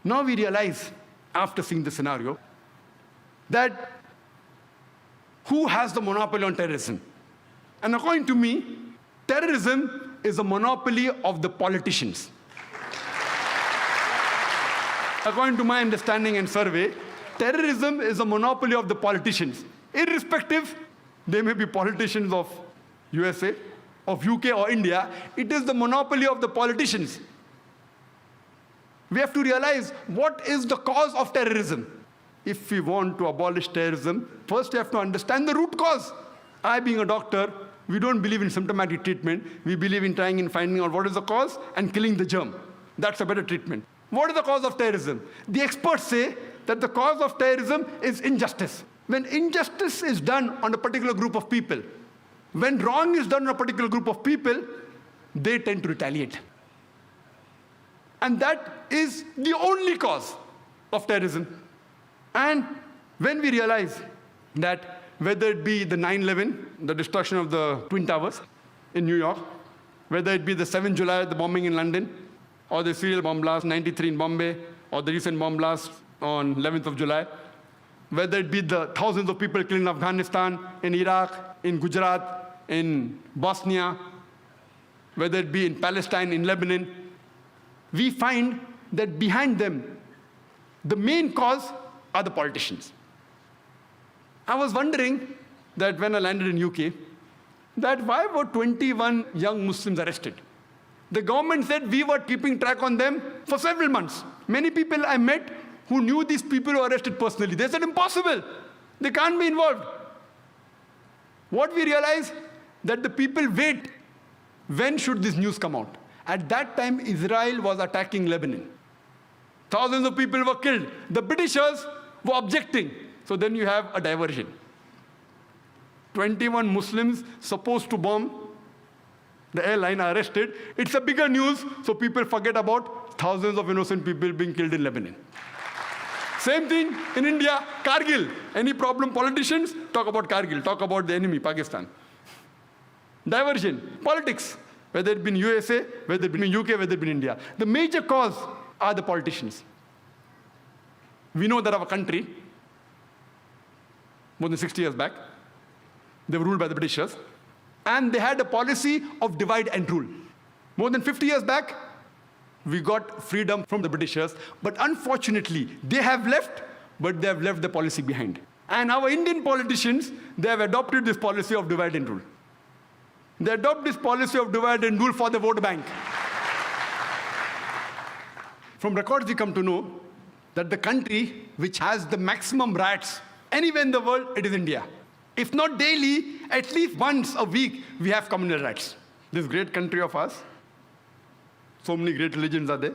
Now we realize, after seeing the scenario, that who has the monopoly on terrorism? And according to me, terrorism is a monopoly of the politicians. According to my understanding and survey, terrorism is a monopoly of the politicians. Irrespective, they may be politicians of USA, of UK or India, it is the monopoly of the politicians. We have to realize what is the cause of terrorism. If we want to abolish terrorism, first we have to understand the root cause. I, being a doctor, we don't believe in symptomatic treatment. We believe in trying and finding out what is the cause and killing the germ. That's a better treatment. What is the cause of terrorism? The experts say that the cause of terrorism is injustice. When injustice is done on a particular group of people, when wrong is done on a particular group of people, they tend to retaliate. And that is the only cause of terrorism. And when we realize that whether it be the 9/11, the destruction of the Twin Towers in New York, whether it be the 7th July, the bombing in London, or the serial bomb blast 93 in Bombay, or the recent bomb blast on 11th of July, whether it be the thousands of people killed in Afghanistan, in Iraq, in Gujarat, in Bosnia, whether it be in Palestine, in Lebanon, we find that behind them, the main cause are the politicians. I was wondering that when I landed in UK, that why were 21 young Muslims arrested? The government said we were keeping track on them for several months. Many people I met who knew these people were arrested personally. They said, impossible. They can't be involved. What we realized, that the people wait, when should this news come out? At that time, Israel was attacking Lebanon. Thousands of people were killed. The Britishers were objecting. So then you have a diversion. 21 Muslims supposed to bomb the airline are arrested. It's a bigger news, so people forget about thousands of innocent people being killed in Lebanon. Same thing in India, Kargil. Any problem, politicians talk about Kargil, talk about the enemy, Pakistan. Diversion, politics, whether it be in USA, whether it be in UK, whether it be in India. The major cause are the politicians. We know that our country, more than 60 years back, they were ruled by the Britishers, and they had a policy of divide and rule. More than 50 years back, we got freedom from the Britishers, but unfortunately, they have left, but they have left the policy behind. And our Indian politicians, they have adopted this policy of divide and rule. They adopt this policy of divide and rule for the vote bank. From records, we come to know that the country which has the maximum riots anywhere in the world, it is India. If not daily, at least once a week, we have communal riots. This great country of ours, so many great religions are there.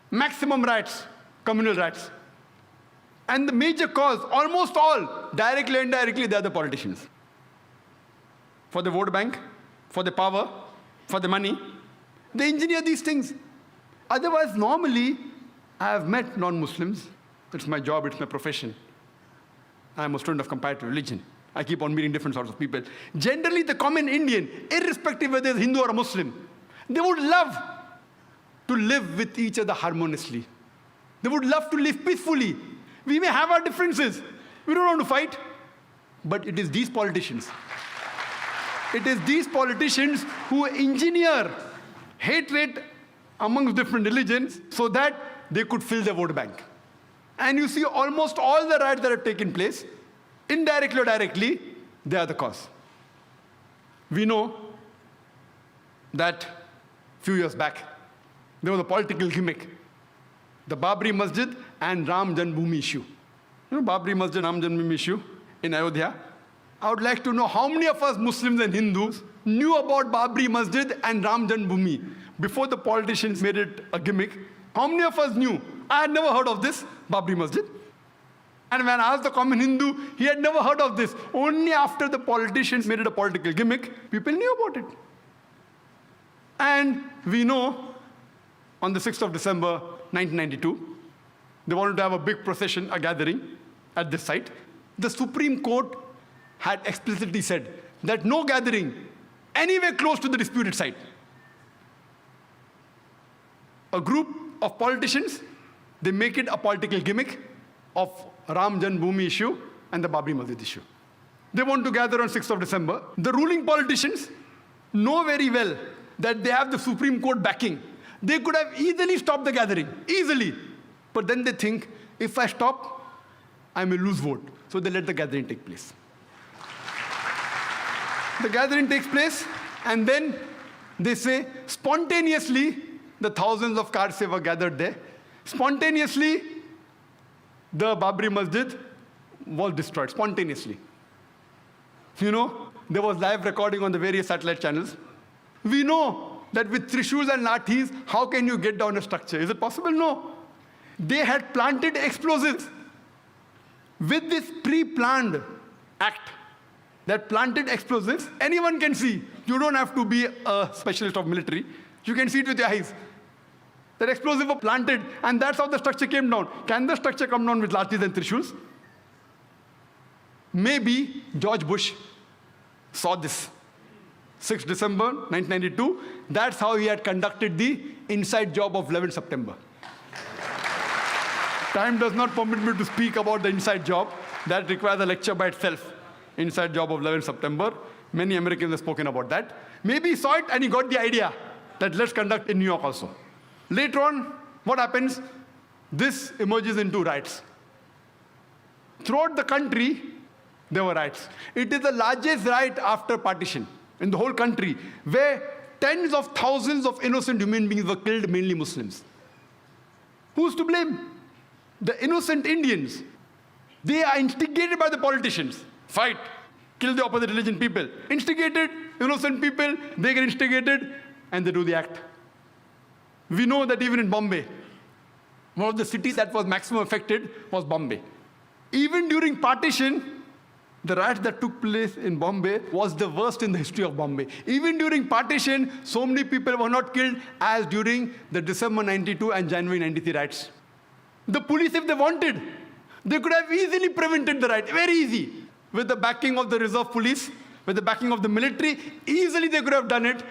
Maximum riots, communal riots. And the major cause, almost all, directly and indirectly, they are the politicians. For the vote bank, for the power, for the money, they engineer these things. Otherwise, normally, I have met non-Muslims. It's my job, it's my profession. I'm a student of comparative religion. I keep on meeting different sorts of people. Generally, the common Indian, irrespective whether it's Hindu or a Muslim, they would love to live with each other harmoniously. They would love to live peacefully. We may have our differences. We don't want to fight. But it is these politicians. It is these politicians who engineer hatred amongst different religions so that they could fill their vote bank. And you see almost all the riots that have taken place, indirectly or directly, they are the cause. We know that a few years back, there was a political gimmick. The Babri Masjid and Ram Janmabhoomi issue. You know Babri Masjid, Ram Janmabhoomi issue in Ayodhya? I would like to know how many of us Muslims and Hindus knew about Babri Masjid and Ram Janmabhoomi before the politicians made it a gimmick. How many of us knew? I had never heard of this, Babri Masjid. And when I asked the common Hindu, he had never heard of this. Only after the politicians made it a political gimmick, people knew about it. And we know, on the 6th of December, 1992, they wanted to have a big procession, a gathering at this site. The Supreme Court had explicitly said that no gathering anywhere close to the disputed site. A group of politicians, They make it a political gimmick of Ram Janmabhoomi issue and the Babri Masjid issue. They want to gather on 6th of December. The ruling politicians know very well that they have the Supreme Court backing. They could have easily stopped the gathering, easily. But then they think, if I stop, I may lose vote. So they let the gathering take place. The gathering takes place, and then they say, spontaneously, the thousands of car sevas gathered there. Spontaneously, the Babri Masjid was destroyed, spontaneously. You know, there was live recording on the various satellite channels. We know that with trishuls and lathis, how can you get down a structure? Is it possible? No. They had planted explosives. With this pre-planned act that planted explosives, anyone can see. You don't have to be a specialist of military. You can see it with your eyes. That explosives were planted, and that's how the structure came down. Can the structure come down with lathis and trishuls? Maybe George Bush saw this. 6th December 1992, that's how he had conducted the inside job of 11 September. Time does not permit me to speak about the inside job. That requires a lecture by itself. Inside job of 11 September. Many Americans have spoken about that. Maybe he saw it and he got the idea that let's conduct in New York also. Later on, what happens? This emerges into riots. Throughout the country, there were riots. It is the largest riot after partition in the whole country, where tens of thousands of innocent human beings were killed, mainly Muslims. Who's to blame? The innocent Indians. They are instigated by the politicians. Fight, kill the opposite religion people. Instigated, innocent people, they get instigated, and they do the act. We know that even in Bombay, one of the cities that was maximum affected was Bombay. Even during partition, the riots that took place in Bombay was the worst in the history of Bombay. Even during partition, so many people were not killed as during the December 92 and January 93 riots. The police, if they wanted, they could have easily prevented the riot, very easy. With the backing of the reserve police, with the backing of the military, easily they could have done it,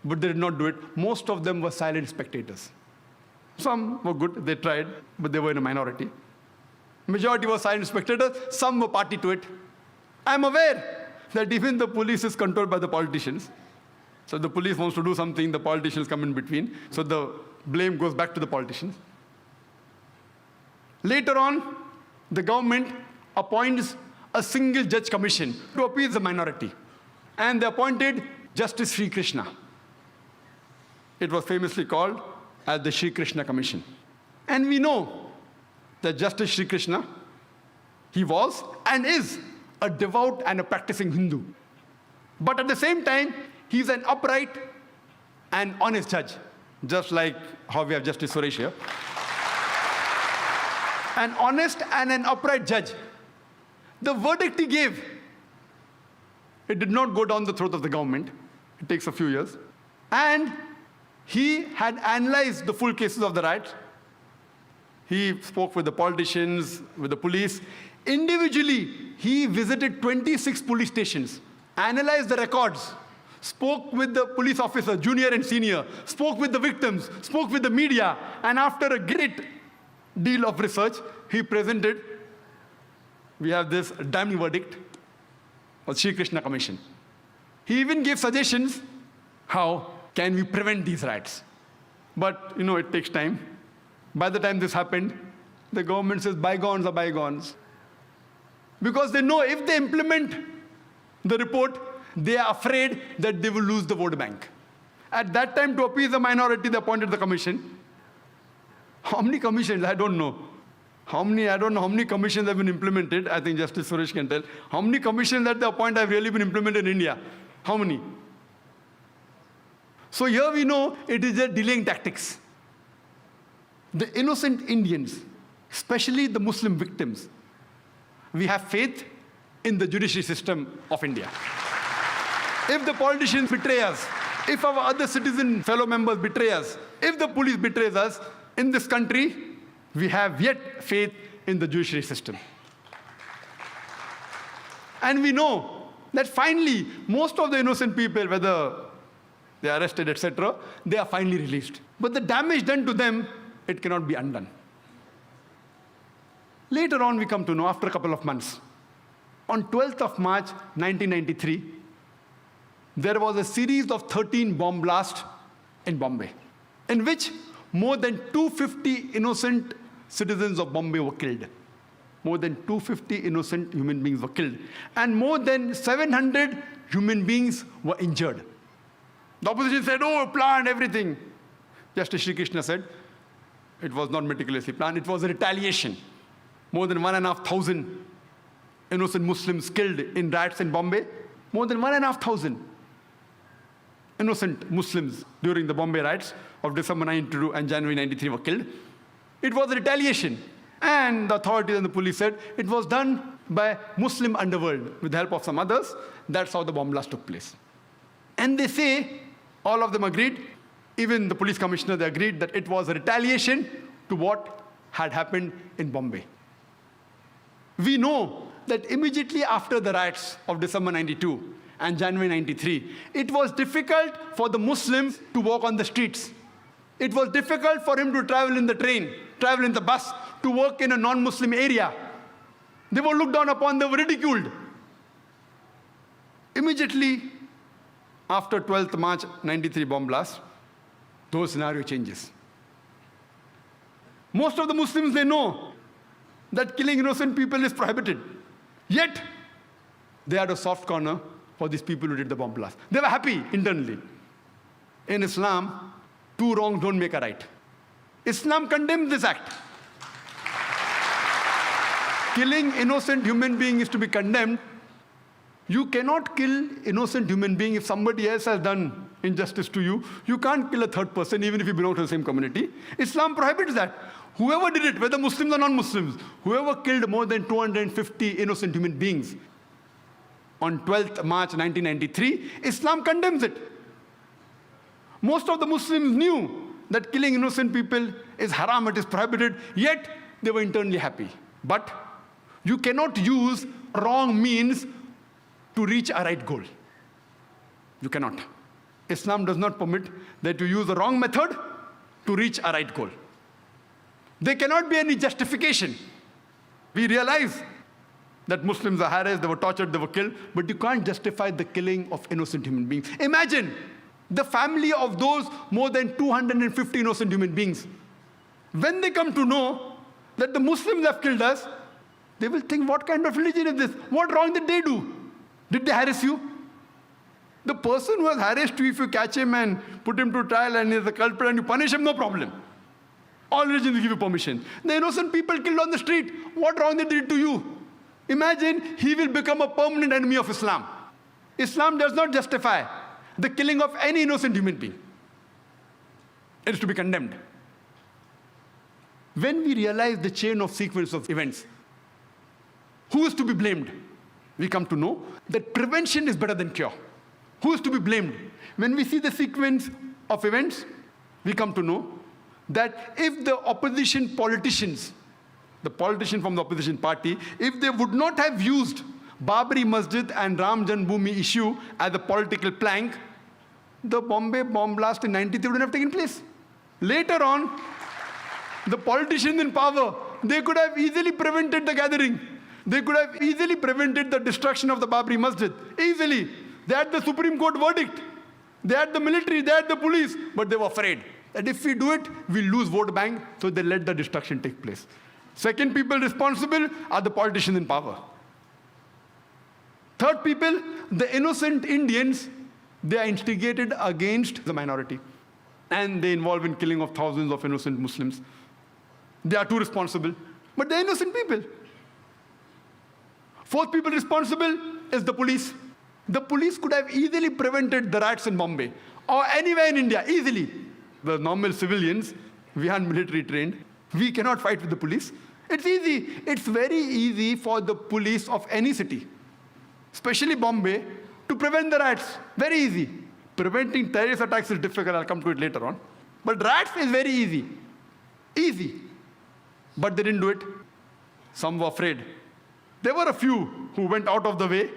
but they did not do it. Most of them were silent spectators. Some were good, they tried, but they were in a minority. Majority were silent spectators, some were party to it. I'm aware that even the police is controlled by the politicians. So the police wants to do something, the politicians come in between. So the blame goes back to the politicians. Later on, the government appoints a single judge commission to appease the minority. And they appointed Justice Sri Krishna. It was famously called as the Sri Krishna Commission. And we know that Justice Sri Krishna, he was and is a devout and a practicing Hindu. But at the same time, he's an upright and honest judge, just like how we have Justice Suresh here. An honest and an upright judge. The verdict he gave, it did not go down the throat of the government. It takes a few years. And he had analyzed the full cases of the riots. He spoke with the politicians, with the police. Individually, he visited 26 police stations, analyzed the records, spoke with the police officer, junior and senior, spoke with the victims, spoke with the media, and after a great deal of research, he presented, we have this damning verdict of Sri Krishna Commission. He even gave suggestions, how can we prevent these riots? But, you know, it takes time. By the time this happened, the government says bygones are bygones. Because they know if they implement the report, they are afraid that they will lose the vote bank. At that time, to appease the minority, they appointed the commission. How many commissions? I don't know. I don't know how many commissions have been implemented. I think Justice Suresh can tell. How many commissions at the appoint have really been implemented in India? How many? So here we know it is just delaying tactics. The innocent Indians, especially the Muslim victims, we have faith in the judiciary system of India. If the politicians betray us, if our other citizen fellow members betray us, if the police betrays us, in this country, we have yet faith in the judiciary system. And we know that finally, most of the innocent people, whether they are arrested, etc., they are finally released. But the damage done to them, it cannot be undone. Later on, we come to know, after a couple of months, on 12th of March 1993, there was a series of 13 bomb blasts in Bombay, in which more than 250 innocent citizens of Bombay were killed. More than 250 innocent human beings were killed. And more than 700 human beings were injured. The opposition said, oh, planned everything. Justice Sri Krishna said, it was not meticulously planned, it was a retaliation. More than 1,500 innocent Muslims killed in riots in Bombay. More than 1,500 innocent Muslims during the Bombay riots of December 92 and January 93 were killed. It was a retaliation. And the authorities and the police said it was done by Muslim underworld with the help of some others. That's how the bomb blast took place. And they say, all of them agreed, even the police commissioner, they agreed that it was a retaliation to what had happened in Bombay. We know that immediately after the riots of December 92 and January 93, it was difficult for the Muslims to walk on the streets. It was difficult for him to travel in the train, travel in the bus, to work in a non-Muslim area. They were looked down upon, they were ridiculed. Immediately after 12th March 93 bomb blast, those scenario changes. Most of the Muslims, they know that killing innocent people is prohibited. Yet, they had a soft corner for these people who did the bomb blast. They were happy internally. In Islam, two wrongs don't make a right. Islam condemns this act. Killing innocent human being is to be condemned. You cannot kill innocent human being if somebody else has done injustice to you. You can't kill a third person even if you belong to the same community. Islam prohibits that. Whoever did it, whether Muslims or non-Muslims, whoever killed more than 250 innocent human beings on 12th March 1993, Islam condemns it. Most of the Muslims knew that killing innocent people is haram, it is prohibited, yet they were internally happy. But you cannot use wrong means to reach a right goal. You cannot. Islam does not permit that you use the wrong method to reach a right goal. There cannot be any justification. We realize that Muslims are harassed, they were tortured, they were killed, but you can't justify the killing of innocent human beings. Imagine the family of those more than 250 innocent human beings. When they come to know that the Muslims have killed us, they will think, what kind of religion is this? What wrong did they do? Did they harass you? The person who has harassed you, if you catch him and put him to trial and he is a culprit and you punish him, no problem. All religions give you permission. The innocent people killed on the street, what wrong they did to you? Imagine he will become a permanent enemy of Islam. Islam does not justify the killing of any innocent human being. It is to be condemned. When we realize the chain of sequence of events, who is to be blamed? We come to know that prevention is better than cure. Who is to be blamed? When we see the sequence of events, we come to know that if the opposition politicians, the politician from the opposition party, if they would not have used Babri Masjid and Ram Janmabhoomi issue as a political plank, the Bombay bomb blast in 93 wouldn't have taken place. Later on, the politicians in power, they could have easily prevented the gathering. They could have easily prevented the destruction of the Babri Masjid. Easily. They had the Supreme Court verdict. They had the military, they had the police, but they were afraid that if we do it, we'll lose vote bank, so they let the destruction take place. Second people responsible are the politicians in power. Third people, the innocent Indians, they are instigated against the minority. And they involve in killing of thousands of innocent Muslims. They are too responsible, but they're innocent people. Fourth people responsible is the police. The police could have easily prevented the riots in Bombay or anywhere in India, easily. The normal civilians, we aren't military trained. We cannot fight with the police. It's easy. It's very easy for the police of any city, especially Bombay, to prevent the riots. Very easy. Preventing terrorist attacks is difficult. I'll come to it later on. But riots is very easy. Easy. But they didn't do it. Some were afraid. There were a few who went out of the way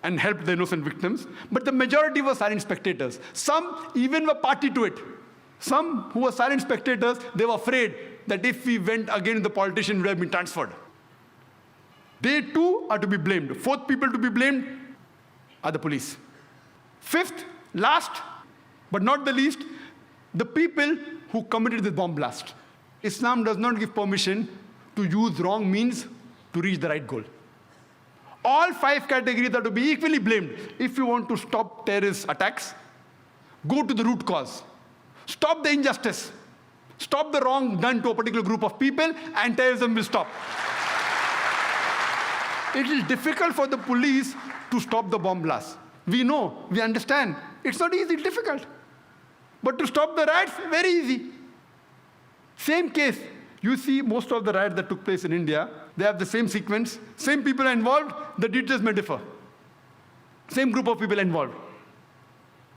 and helped the innocent victims, but the majority were silent spectators. Some even were party to it. Some who were silent spectators, they were afraid that if we went against the politician, we would have been transferred. They too are to be blamed. Fourth people to be blamed are the police. Fifth, last, but not the least, the people who committed the bomb blast. Islam does not give permission to use wrong means to reach the right goal. All 5 categories are to be equally blamed. If you want to stop terrorist attacks, go to the root cause. Stop the injustice. Stop the wrong done to a particular group of people, and terrorism will stop. It is difficult for the police to stop the bomb blast. We know, we understand. It's not easy, it's difficult. But to stop the riots, very easy. Same case. You see most of the riots that took place in India, they have the same sequence, same people are involved, the details may differ. Same group of people involved.